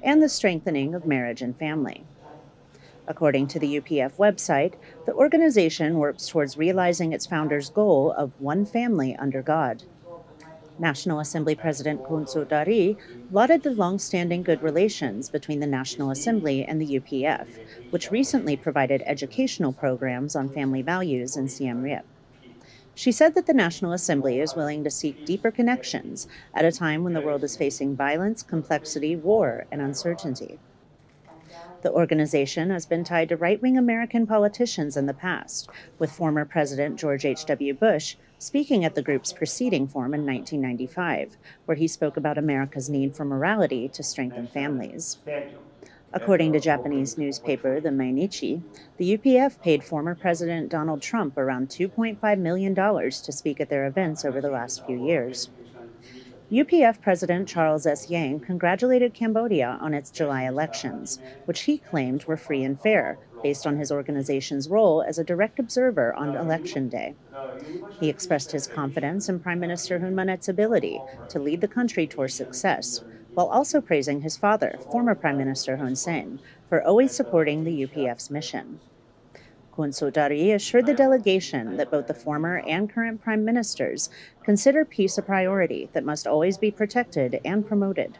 and the strengthening of marriage and family. According to the UPF website, the organization works towards realizing its founder's goal of one family under God. National Assembly President Kun Suu lauded the long-standing good relations between the National Assembly and the UPF, which recently provided educational programs on family values in Siem Reap. She said that the National Assembly is willing to seek deeper connections at a time when the world is facing violence, complexity, war, and uncertainty. The organization has been tied to right-wing American politicians in the past, with former President George H.W. Bush speaking at the group's preceding forum in 1995, where he spoke about America's need for morality to strengthen families. According to Japanese newspaper the Mainichi, the UPF paid former President Donald Trump around $2.5 million to speak at their events over the last few years. UPF President Charles S. Yang congratulated Cambodia on its July elections, which he claimed were free and fair, based on his organization's role as a direct observer on Election Day. He expressed his confidence in Prime Minister Hun Manet's ability to lead the country towards success, while also praising his father, former Prime Minister Hun Sen, for always supporting the UPF's mission. Kun Suu assured the delegation that both the former and current prime ministers consider peace a priority that must always be protected and promoted.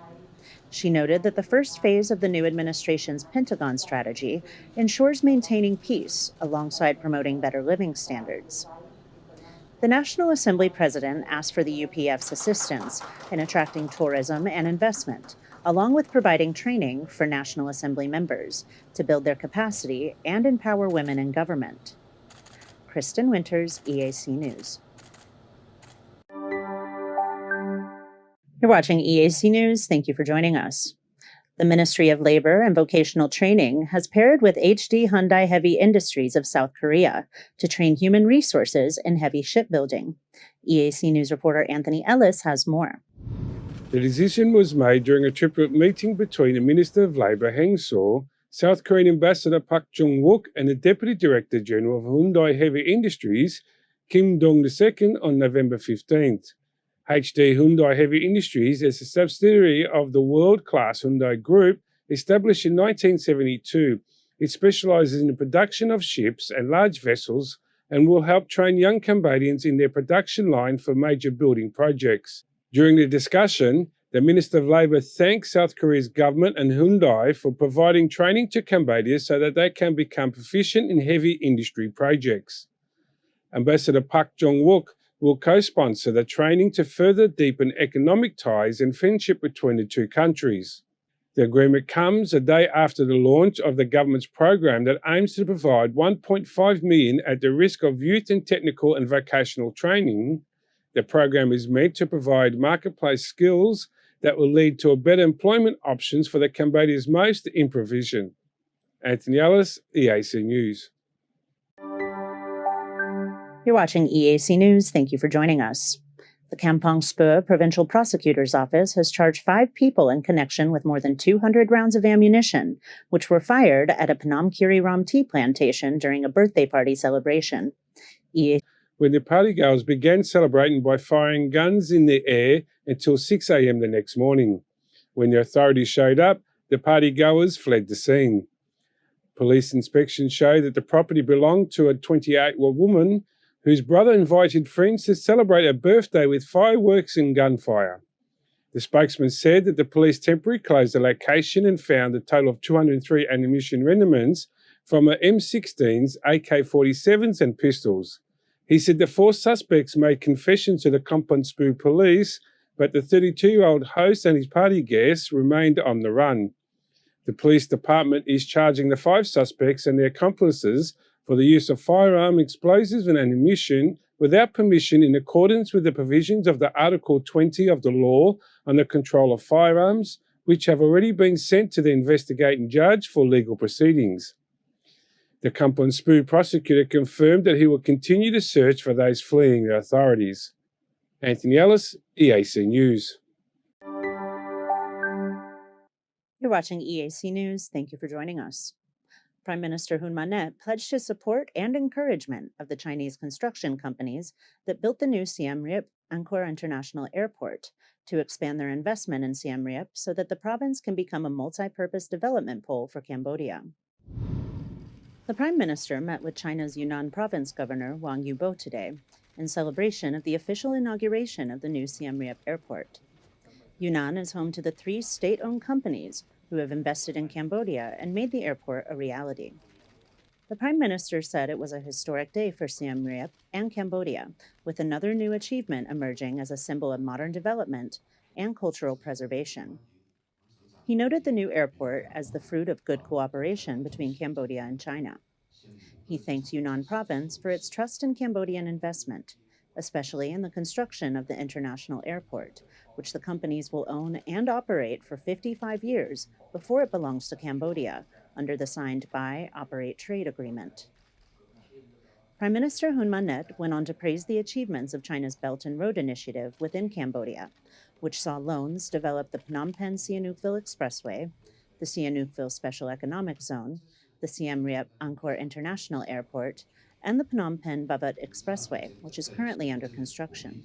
She noted that the first phase of the new administration's Pentagon strategy ensures maintaining peace alongside promoting better living standards. The National Assembly president asked for the UPF's assistance in attracting tourism and investment, along with providing training for National Assembly members to build their capacity and empower women in government. Kristen Winters, EAC News. You're watching EAC News. Thank you for joining us. The Ministry of Labor and Vocational Training has paired with HD Hyundai Heavy Industries of South Korea to train human resources in heavy shipbuilding. EAC News reporter Anthony Ellis has more. The decision was made during a tripartite meeting between the Minister of Labour, Heng Saw, South Korean Ambassador Park Jung-wook, and the Deputy Director General of Hyundai Heavy Industries, Kim Dong II, on November 15th. HD Hyundai Heavy Industries is a subsidiary of the world-class Hyundai Group, established in 1972. It specialises in the production of ships and large vessels and will help train young Cambodians in their production line for major building projects. During the discussion, the Minister of Labour thanked South Korea's government and Hyundai for providing training to Cambodia so that they can become proficient in heavy industry projects. Ambassador Park Jung-wook will co-sponsor the training to further deepen economic ties and friendship between the two countries. The agreement comes a day after the launch of the government's program that aims to provide 1.5 million at the risk of youth and technical and vocational training. The program is meant to provide marketplace skills that will lead to better employment options for the Cambodia's most in provision. Anthony Ellis, EAC News. You're watching EAC News. Thank you for joining us. The Kampong Speu Provincial Prosecutor's Office has charged 5 people in connection with more than 200 rounds of ammunition, which were fired at a Phnom Kiri Ram tea plantation during a birthday party celebration. When the partygoers began celebrating by firing guns in the air until 6 a.m. the next morning. When the authorities showed up, the partygoers fled the scene. Police inspections show that the property belonged to a 28-year-old woman whose brother invited friends to celebrate her birthday with fireworks and gunfire. The spokesman said that the police temporarily closed the location and found a total of 203 ammunition remnants from M16s, AK-47s and pistols. He said the 4 suspects made confession to the Kampong Speu police, but the 32-year-old host and his party guests remained on the run. The police department is charging the 5 suspects and their accomplices for the use of firearm, explosives and ammunition without permission in accordance with the provisions of the Article 20 of the Law on the Control of Firearms, which have already been sent to the investigating judge for legal proceedings. The Kampong Speu prosecutor confirmed that he will continue to search for those fleeing the authorities. Anthony Ellis, EAC News. You're watching EAC News. Thank you for joining us. Prime Minister Hun Manet pledged his support and encouragement of the Chinese construction companies that built the new Siem Reap Angkor International Airport to expand their investment in Siem Reap so that the province can become a multi-purpose development pole for Cambodia. The Prime Minister met with China's Yunnan Province Governor Wang Yubo today in celebration of the official inauguration of the new Siem Reap Airport. Yunnan is home to the 3 state-owned companies who have invested in Cambodia and made the airport a reality. The Prime Minister said it was a historic day for Siem Reap and Cambodia, with another new achievement emerging as a symbol of modern development and cultural preservation. He noted the new airport as the fruit of good cooperation between Cambodia and China. He thanked Yunnan Province for its trust in Cambodian investment, especially in the construction of the international airport, which the companies will own and operate for 55 years before it belongs to Cambodia, under the signed Buy, Operate, Trade agreement. Prime Minister Hun Manet went on to praise the achievements of China's Belt and Road Initiative within Cambodia, which saw loans develop the Phnom Penh-Sihanoukville Expressway, the Sihanoukville Special Economic Zone, the Siem Reap Angkor International Airport, and the Phnom Penh Bavat Expressway, which is currently under construction.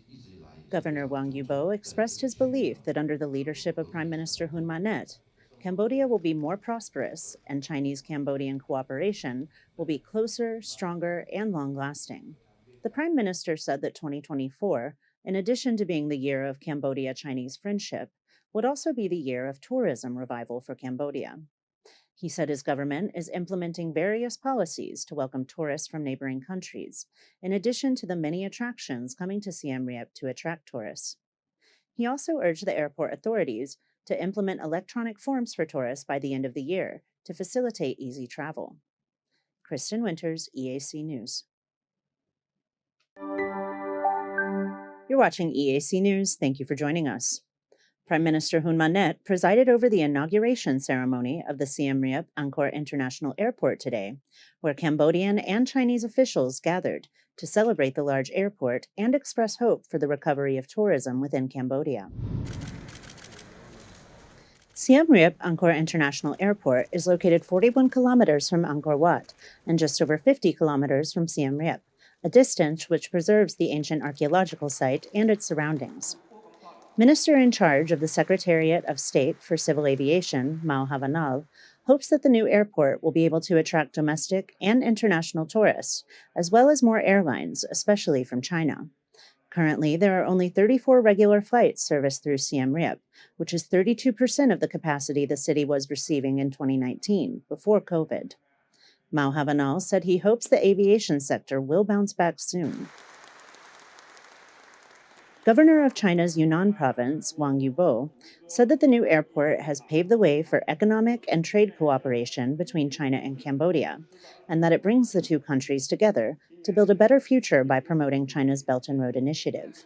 Governor Wang Yubo expressed his belief that under the leadership of Prime Minister Hun Manet, Cambodia will be more prosperous and Chinese-Cambodian cooperation will be closer, stronger, and long-lasting. The Prime Minister said that 2024, in addition to being the year of Cambodia-Chinese friendship, would also be the year of tourism revival for Cambodia. He said his government is implementing various policies to welcome tourists from neighboring countries, in addition to the many attractions coming to Siem Reap to attract tourists. He also urged the airport authorities to implement electronic forms for tourists by the end of the year to facilitate easy travel. Kristen Winters, EAC News. You're watching EAC News. Thank you for joining us. Prime Minister Hun Manet presided over the inauguration ceremony of the Siem Reap Angkor International Airport today, where Cambodian and Chinese officials gathered to celebrate the large airport and express hope for the recovery of tourism within Cambodia. Siem Reap Angkor International Airport is located 41 kilometers from Angkor Wat and just over 50 kilometers from Siem Reap, a distance which preserves the ancient archaeological site and its surroundings. Minister in charge of the Secretariat of State for Civil Aviation, Mao Havanal, hopes that the new airport will be able to attract domestic and international tourists, as well as more airlines, especially from China. Currently, there are only 34 regular flights serviced through Siem Reap, which is 32% of the capacity the city was receiving in 2019, before COVID. Mao Havanal said he hopes the aviation sector will bounce back soon. Governor of China's Yunnan Province, Wang Yubo, said that the new airport has paved the way for economic and trade cooperation between China and Cambodia, and that it brings the two countries together to build a better future by promoting China's Belt and Road Initiative.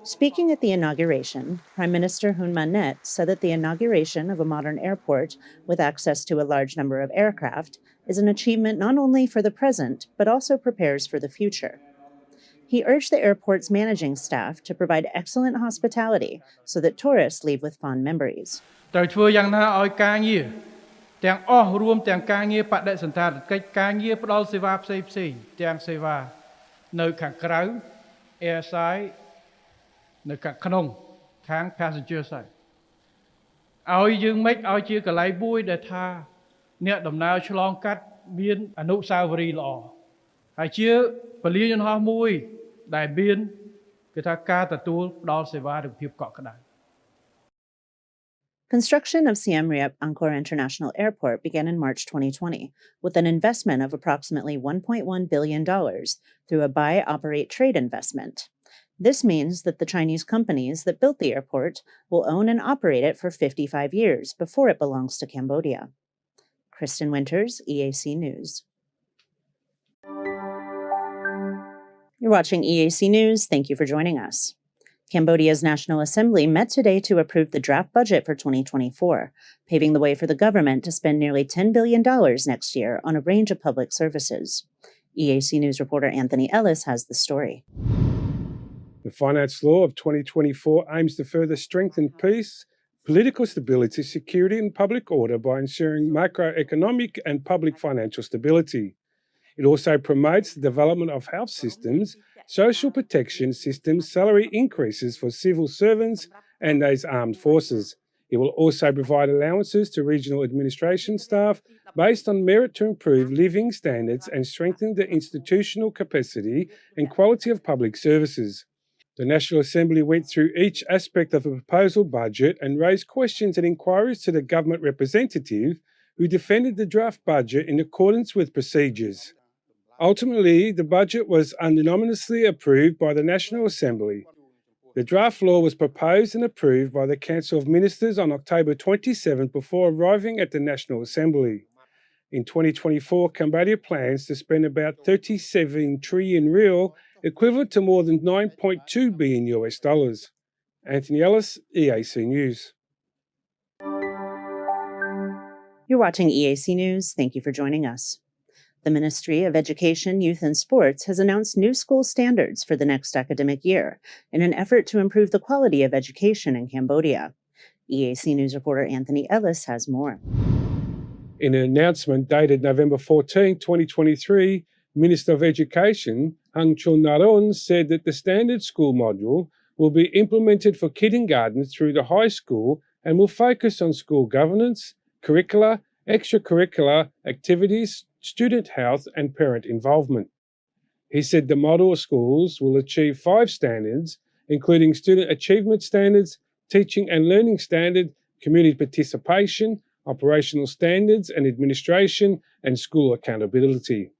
Speaking at the inauguration, Prime Minister Hun Manet said that the inauguration of a modern airport with access to a large number of aircraft is an achievement not only for the present, but also prepares for the future. He urged the airport's managing staff to provide excellent hospitality so that tourists leave with fond memories. ត្រូវធ្វើយ៉ាងណាឲ្យការងារទាំងអស់រួមទាំងការងារបដិសណ្ឋារកិច្ចការងារផ្ដល់សេវាផ្សេងៗទាំងសេវានៅខាងក្រៅ airside នៅខាងក្នុងខាង passenger side ឲ្យយើងមិនឲ្យជាកន្លែងមួយដែលថាអ្នកដំណើរឆ្លងកាត់មានអនុស្សាវរីយ៍ល្អហើយជាពលានយន្តហោះមួយដែលមានគេថាការទទួលផ្ដល់សេវានិងភាពកក់ក្ដៅ Construction of Siem Reap Angkor International Airport began in March 2020 with an investment of approximately $1.1 billion through a Buy, Operate, Trade investment. This means that the Chinese companies that built the airport will own and operate it for 55 years before it belongs to Cambodia. Kristen Winters, EAC News. You're watching EAC News. Thank you for joining us. Cambodia's National Assembly met today to approve the draft budget for 2024, paving the way for the government to spend nearly $10 billion next year on a range of public services. EAC News reporter Anthony Ellis has the story. The Finance Law of 2024 aims to further strengthen peace, political stability, security, and public order by ensuring macroeconomic and public financial stability. It also promotes the development of health systems, social protection system salary increases for civil servants and those armed forces. It will also provide allowances to regional administration staff based on merit to improve living standards and strengthen the institutional capacity and quality of public services. The National Assembly went through each aspect of the proposal budget and raised questions and inquiries to the government representative, who defended the draft budget in accordance with procedures. Ultimately, the budget was unanimously approved by the National Assembly. The draft law was proposed and approved by the Council of Ministers on October 27 before arriving at the National Assembly. In 2024, Cambodia plans to spend about 37 trillion real, equivalent to more than $9.2 billion US dollars. Anthony Ellis, EAC News. You're watching EAC News. Thank you for joining us. The Ministry of Education, Youth and Sports has announced new school standards for the next academic year in an effort to improve the quality of education in Cambodia. EAC News reporter Anthony Ellis has more. In an announcement dated November 14, 2023, Minister of Education, Hang Chun-naron, said that the standard school module will be implemented for kindergarten through the high school and will focus on school governance, curricula, extracurricular activities, student health, and parent involvement. He said the model schools will achieve 5 standards, including student achievement standards, teaching and learning standard, community participation, operational standards and administration, and school accountability.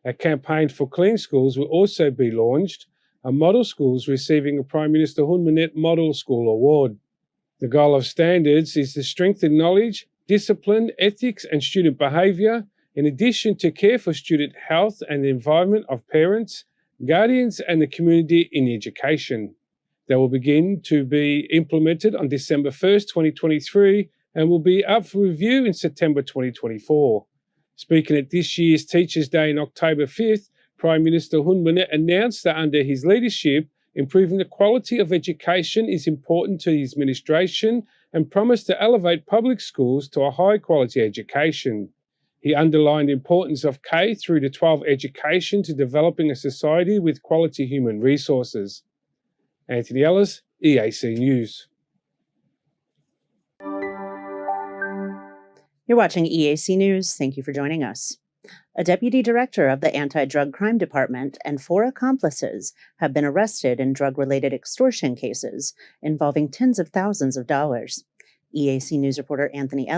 A campaign for clean schools will also be launched, a model schools receiving a Prime Minister Hun Manet Model School Award. The goal of standards is to strengthen knowledge, discipline, ethics, and student behaviour, in addition to care for student health and the environment of parents, guardians, and the community in education. They will begin to be implemented on December 1st, 2023, and will be up for review in September 2024. Speaking at this year's Teachers' Day on October 5th, Prime Minister Hun Manet announced that under his leadership, improving the quality of education is important to his administration and promised to elevate public schools to a high-quality education. He underlined the importance of K through to 12 education to developing a society with quality human resources. Anthony Ellis, EAC News. You're watching EAC News. Thank you for joining us. A deputy director of the Anti-Drug Crime Department and 4 accomplices have been arrested in drug-related extortion cases involving tens of thousands of dollars. EAC News reporter Anthony Ellis